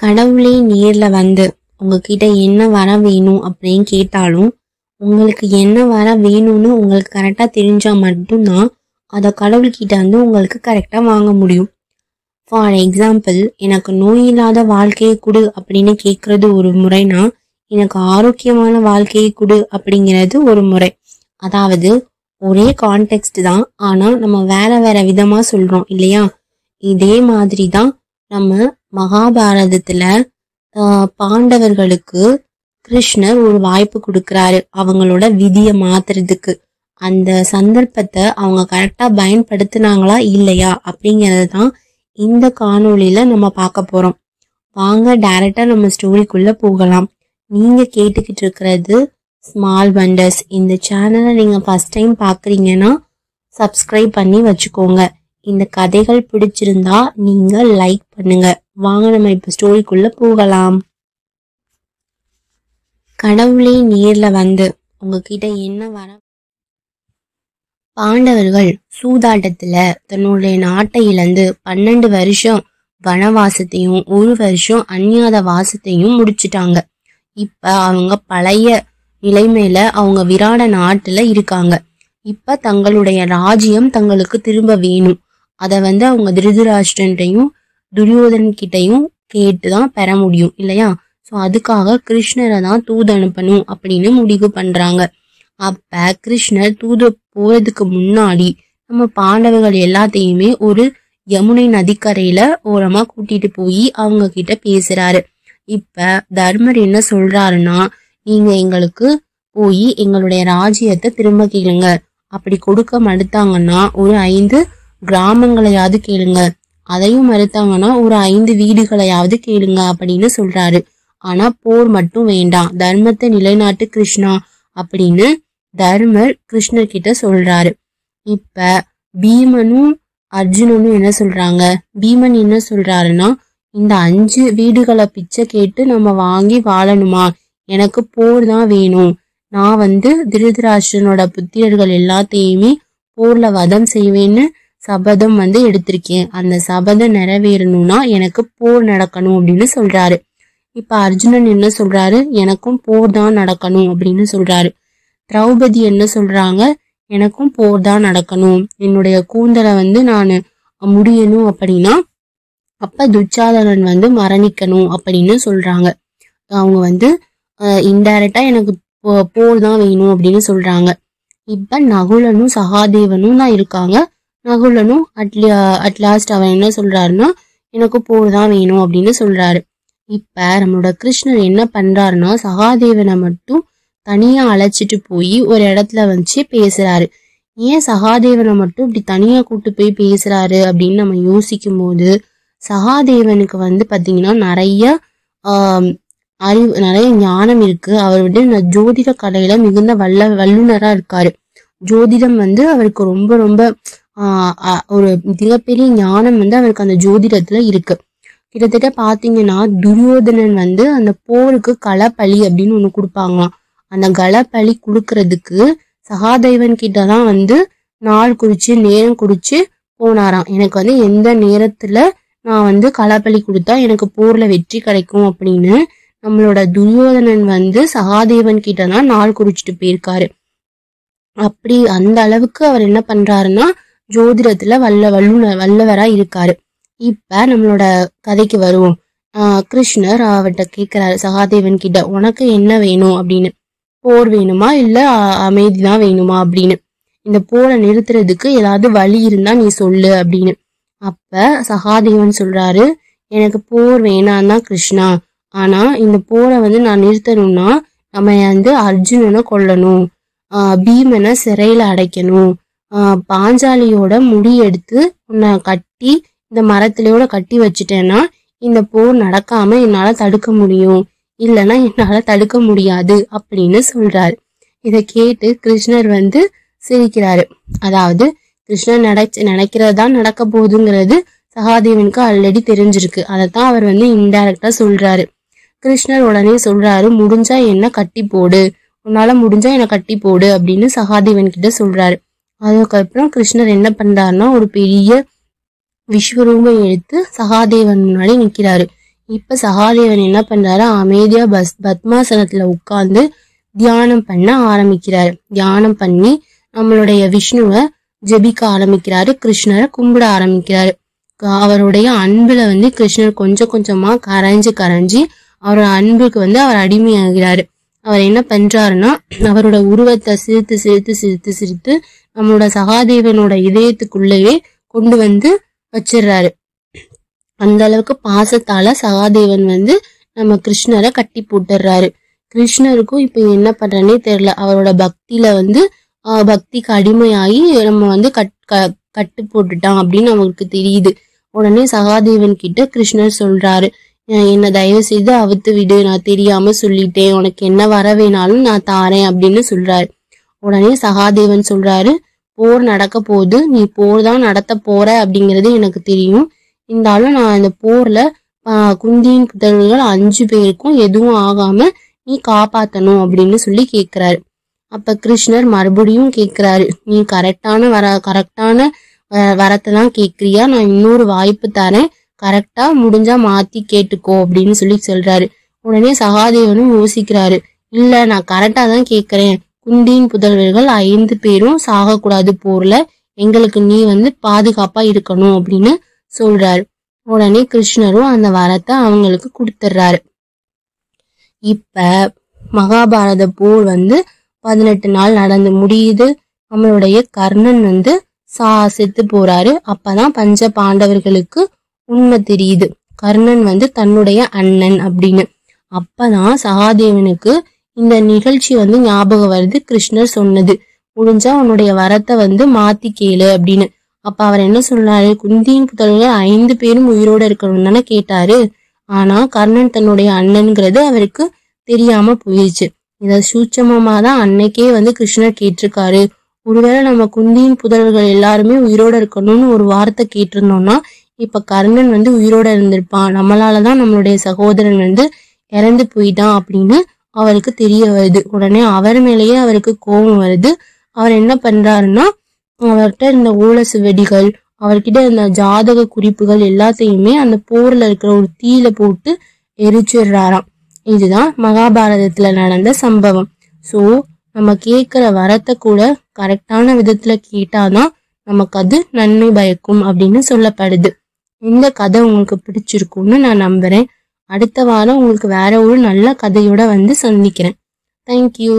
கடவுளே நேர்ல வந்து உங்ககிட்ட என்ன வர வேணும் அப்படின்னு கேட்டாலும் உங்களுக்கு என்ன வர வேணும்னு உங்களுக்கு கரெக்டாக தெரிஞ்சா மட்டும்தான் அதை கடவுள்கிட்ட வந்து உங்களுக்கு கரெக்டாக வாங்க முடியும். ஃபார் எக்ஸாம்பிள், எனக்கு நோய் இல்லாத வாழ்க்கையை கொடு அப்படின்னு கேட்கறது ஒரு முறைனா, எனக்கு ஆரோக்கியமான வாழ்க்கையை கொடு அப்படிங்கிறது ஒரு முறை. அதாவது ஒரே கான்டெக்ட் தான், ஆனால் நம்ம வேற வேற விதமா சொல்றோம் இல்லையா? இதே மாதிரி தான் நம்ம மகாபாரதத்துல பாண்டவர்களுக்கு கிருஷ்ணர் ஒரு வாய்ப்பு கொடுக்கறாரு அவங்களோட விதியை மாத்துறதுக்கு. அந்த சந்தர்ப்பத்தை அவங்க கரெக்டா பயன்படுத்தினாங்களா இல்லையா அப்படிங்கிறது தான் இந்த காணொளியில நம்ம பார்க்க போறோம். வாங்க டைரக்டா நம்ம ஸ்டோரிக்குள்ள போகலாம். நீங்க கேட்டுக்கிட்டு இருக்கிறது ஸ்மால் வண்டர்ஸ். இந்த சேனலை நீங்க ஃபர்ஸ்ட் டைம் பாக்குறீங்கன்னா சப்ஸ்கிரைப் பண்ணி வச்சுக்கோங்க. இந்த கதைகள் பிடிச்சிருந்தா நீங்க லைக் பண்ணுங்க. வாங்க நம்ம இப்ப ஸ்டோரிக்குள்ள போகலாம். கடவுளே நேர்ல வந்து உங்ககிட்ட என்ன வர. பாண்டவர்கள் சூதாட்டத்துல தன்னுடைய நாட்டை இழந்து 12 வருஷம் வனவாசத்தையும் 1 வருஷம் அந்நியாத வாசத்தையும் முடிச்சிட்டாங்க. இப்ப அவங்க பழைய நிலைமையில அவங்க விராட நாட்டுல இருக்காங்க. இப்ப தங்களுடைய ராஜ்யம் தங்களுக்கு திரும்ப வேணும். அதை வந்து அவங்க திருதராஷ்டிரன்ட்டையும் துரியோதன் கிட்டையும் கேட்டுதான் பெற முடியும் இல்லையா? ஸோ அதுக்காக கிருஷ்ணரை தான் தூது அனுப்பணும் அப்படின்னு முடிவு பண்றாங்க. அப்ப கிருஷ்ணர் தூது போறதுக்கு முன்னாடி நம்ம பாண்டவர்கள் எல்லாத்தையுமே ஒரு யமுனை நதிக்கரையில ஓரமா கூட்டிட்டு போய் அவங்க கிட்ட பேசுறாரு. இப்ப தர்மர் என்ன சொல்றாருன்னா, நீங்க எங்களுக்கு போய் எங்களுடைய ராஜ்யத்தை திரும்ப கேளுங்க. அப்படி கொடுக்க மறுத்தாங்கன்னா ஒரு 5 கிராமங்களையாவது கேளுங்க. அதையும் மறுத்தாங்கன்னா ஒரு 5 வீடுகளையாவது கேளுங்க அப்படின்னு சொல்றாரு. ஆனா போர் மட்டும் வேண்டாம், தர்மத்தை நிலைநாட்டு கிருஷ்ணா அப்படின்னு தர்மர் கிருஷ்ணர் கிட்ட சொல்றாரு. இப்ப பீமனும் அர்ஜுனனும் என்ன சொல்றாங்க? பீமன் என்ன சொல்றாருன்னா, இந்த 5 வீடுகளை பிச்சை கேட்டு நம்ம வாங்கி வாழணுமா? எனக்கு போர் தான் வேணும். நான் வந்து திருதராஷ்டிரனோட புத்திரர்கள் எல்லாத்தையுமே போர்ல வதம் செய்வேன்னு சபதம் வந்து எடுத்திருக்கேன். அந்த சபதம் நிறைவேறணும்னா எனக்கு போர் நடக்கணும் அப்படின்னு சொல்றாரு. இப்ப அர்ஜுனன் என்ன சொல்றாரு? எனக்கும் போர் தான் நடக்கணும் அப்படின்னு சொல்றாரு. திரௌபதி என்ன சொல்றாங்க? எனக்கும் போர் தான் நடக்கணும். என்னுடைய கூந்தலை வந்து நான் முடியணும் அப்படின்னா அப்ப துச்சாதனன் வந்து மரணிக்கணும் அப்படின்னு சொல்றாங்க. அவங்க வந்து இன்டைரக்டா எனக்கு போர் தான் வேணும் அப்படின்னு சொல்றாங்க. இப்ப நகுலனும் சகாதேவனும் தான் இருக்காங்க. நகுலனும் அட்லாஸ்ட் அவன் என்ன சொல்றாருன்னா, எனக்கு போர் தான் வேணும் அப்படின்னு சொல்றாரு. இப்ப நம்மளோட கிருஷ்ணர் என்ன பண்றாருன்னா, சகாதேவனை மட்டும் தனியா அழைச்சிட்டு போய் ஒரு இடத்துல வச்சு பேசுறாரு. ஏன் சகாதேவனை மட்டும் இப்படி தனியா கூட்டு போய் பேசுறாரு அப்படின்னு நம்ம யோசிக்கும் போது, சகாதேவனுக்கு வந்து பாத்தீங்கன்னா நிறைய அறிவு, நிறைய ஞானம் இருக்கு. அவர் வந்து ஜோதிட கலையில மிகுந்த வல்லுனரா இருக்காரு. ஜோதிடம் வந்து அவருக்கு ரொம்ப ரொம்ப ஒரு மிகப்பெரிய ஞானம் வந்து அவருக்கு அந்த ஜோதிடத்துல இருக்கு. கிட்டத்தட்ட பாத்தீங்கன்னா துரியோதனன் வந்து அந்த போருக்கு களப்பலி அப்படின்னு ஒண்ணு கொடுப்பாங்களாம். அந்த களப்பலி கொடுக்கறதுக்கு சகாதேவன் கிட்டதான் வந்து நாள் குறிச்சு நேரம் குறிச்சு போனாராம். எனக்கு வந்து எந்த நேரத்துல நான் வந்து களப்பலி கொடுத்தா எனக்கு போர்ல வெற்றி கிடைக்கும் அப்படின்னு நம்மளோட துரியோதனன் வந்து சகாதேவன் கிட்டதான் நாள் குறிச்சிட்டு போயிருக்காரு. அப்படி அந்த அளவுக்கு அவர் என்ன பண்றாருன்னா ஜோதிடத்துல வல்லவரா இருக்காரு. இப்ப நம்மளோட கதைக்கு வருவோம். கிருஷ்ணர் அவர்கிட்ட கேக்குறாரு சகாதேவன் கிட்ட, உனக்கு என்ன வேணும் அப்படின்னு. போர் வேணுமா இல்ல அமைதிதான் வேணுமா அப்படின்னு. இந்த போரை நிறுத்துறதுக்கு ஏதாவது வழி இருந்தா நீ சொல்லு அப்படின்னு. அப்ப சகாதேவன் சொல்றாரு, எனக்கு போர் வேணாம் தான் கிருஷ்ணா. ஆனா இந்த போரை வந்து நான் நிறுத்தணும்னா நம்ம வந்து அர்ஜுனனை கொல்லணும், பீமனை சிறையில அடைக்கணும், பாஞ்சாலியோட முடி எடுத்து உன்னை கட்டி இந்த மரத்திலையோட கட்டி வச்சுட்டேன்னா இந்த போர் நடக்காம என்னால தடுக்க முடியும், இல்லைன்னா என்னால தடுக்க முடியாது அப்படின்னு சொல்றாரு. இதை கேட்டு கிருஷ்ணர் வந்து சிரிக்கிறாரு. அதாவது கிருஷ்ணர் நினைக்கிறதுதான் நடக்க போகுதுங்கிறது சகாதேவனுக்கு ஆல்ரெடி தெரிஞ்சிருக்கு. அதைத்தான் அவர் வந்து இன்டைரக்டா சொல்றாரு. கிருஷ்ணர் உடனே சொல்றாரு, முடிஞ்சா என்ன கட்டி போடு, உன்னால முடிஞ்சா என்ன கட்டி போடு அப்படின்னு சகாதேவன் கிட்ட சொல்றாரு. அதுக்கப்புறம் கிருஷ்ணர் என்ன பண்றாருன்னா ஒரு பெரிய விஸ்வரூபம் எடுத்து சகாதேவன் முன்னாடி நிக்கிறாரு. இப்ப சகாதேவன் என்ன பண்றாரு, அமைதியா பத்மாசனத்துல உட்கார்ந்து தியானம் பண்ண ஆரம்பிக்கிறாரு. தியானம் பண்ணி நம்மளுடைய விஷ்ணுவை ஜெபிக்க ஆரம்பிக்கிறாரு, கிருஷ்ணரை கும்பிட ஆரம்பிக்கிறாரு. அவருடைய அன்புல கிருஷ்ணர் கொஞ்சம் கொஞ்சமா கரைஞ்சு அவரோட அன்புக்கு அவர் அடிமையாகிறாரு. அவர் என்ன பண்றாருன்னா, அவரோட உருவத்தை சிரித்து நம்மளோட சகாதேவனோட இதயத்துக்குள்ளேயே கொண்டு வச்சிடுறாரு. அந்த அளவுக்கு பாசத்தால சகாதேவன் நம்ம கிருஷ்ணரை கட்டி போட்டுறாரு. கிருஷ்ணருக்கும் இப்ப என்ன பண்றனே தெரியல. அவரோட பக்தியில பக்திக்கு அடிமையாகி நம்ம கட்டு போட்டுட்டான் அப்படின்னு அவருக்கு தெரியுது. உடனே சகாதேவன் கிட்ட கிருஷ்ணர் சொல்றாரு, என்ன தயவு செய்து அவுத்து விடு, நான் தெரியாம சொல்லிட்டேன், உனக்கு என்ன வர வேணாலும் நான் தாரேன் அப்படின்னு சொல்றாரு. உடனே சகாதேவன் சொல்றாரு, போர் நடக்க போகுது, நீ போர் தான் நடத்த போற அப்படிங்கிறது எனக்கு தெரியும். இருந்தாலும் நான் இந்த போர்ல குந்தியின் புதல்வர்கள் 5 பேருக்கும் எதுவும் ஆகாம நீ காப்பாத்தணும் அப்படின்னு சொல்லி கேக்குறாரு. அப்ப கிருஷ்ணர் மறுபடியும் கேக்குறாரு, நீ கரெக்டான வரத்தை தான் கேக்குறியா, நான் இன்னொரு வாய்ப்பு தரேன், கரெக்டா முடிஞ்சா மாத்தி கேட்டுக்கோ அப்படின்னு சொல்லி சொல்றாரு. உடனே சகாதேவனும் யோசிக்கிறாரு, இல்ல நான் கரெக்டா தான் கேக்குறேன், குந்தியின் புதல்வர்கள் 5 பேரும் சாகக்கூடாது போர்ல, எங்களுக்கு நீ பாதுகாப்பா இருக்கணும் அப்படின்னு சொல்றாரு. உடனே கிருஷ்ணரும் அந்த வரத்தை அவங்களுக்கு கொடுத்துடுறாரு. இப்ப மகாபாரத போர் 18 நாள் நடந்து முடியுது. நம்மளுடைய கர்ணன் செத்து போறாரு. அப்பதான் பஞ்ச பாண்டவர்களுக்கு உண்மை தெரியுது, கர்ணன் தன்னுடைய அண்ணன் அப்படின்னு. அப்பதான் சகாதேவனுக்கு இந்த நிகழ்ச்சி ஞாபகம் வருது. கிருஷ்ணர் சொன்னது, முடிஞ்சா உன்னுடைய வரத்தை மாத்தி கேளு அப்படின்னு. அப்ப அவர் என்ன சொல்றாரு, குந்தியின் புதல்வர்கள் 5 பேரும் உயிரோட இருக்கணும்னு தானே கேட்டாரு. ஆனா கர்ணன் தன்னுடைய அண்ணன்கிறது அவருக்கு தெரியாம போயிடுச்சு. இத சூட்சமமாதான் அன்னைக்கே கிருஷ்ணர் கேட்டிருக்காரு. ஒருவேளை நம்ம குந்தியின் புதல்வர்கள் எல்லாருமே உயிரோட இருக்கணும்னு ஒரு வார்த்தை கேட்டிருந்தோம்னா இப்ப கர்ணன் உயிரோட இருந்திருப்பான், நம்மளாலதான் நம்மளுடைய சகோதரன் இறந்து போயிட்டான் அப்படின்னு அவருக்கு தெரிய வருது. உடனே அவர் மேலேயே அவருக்கு கோபம் வருது. அவர் என்ன பண்றாருன்னா, அவர்கிட்ட இருந்த ஓலை சுவடிகள், அவர்கிட்ட இருந்த ஜாதக குறிப்புகள் எல்லாத்தையுமே அந்த போர்ல இருக்கிற ஒரு தீயில போட்டு எரிச்சிடுறாராம். இதுதான் மகாபாரதத்துல நடந்த சம்பவம். சோ நம்ம கேட்கிற வரத்தை கூட கரெக்டான விதத்துல கேட்டாதான் நமக்கு அது நன்மை பயக்கும் அப்படின்னு சொல்லப்படுது. இந்த கதை உங்களுக்கு பிடிச்சிருக்கும்னு நான் நம்புறேன். அடுத்த வாரம் உங்களுக்கு வேற ஒரு நல்ல கதையோட சந்திக்கிறேன். தேங்க்யூ.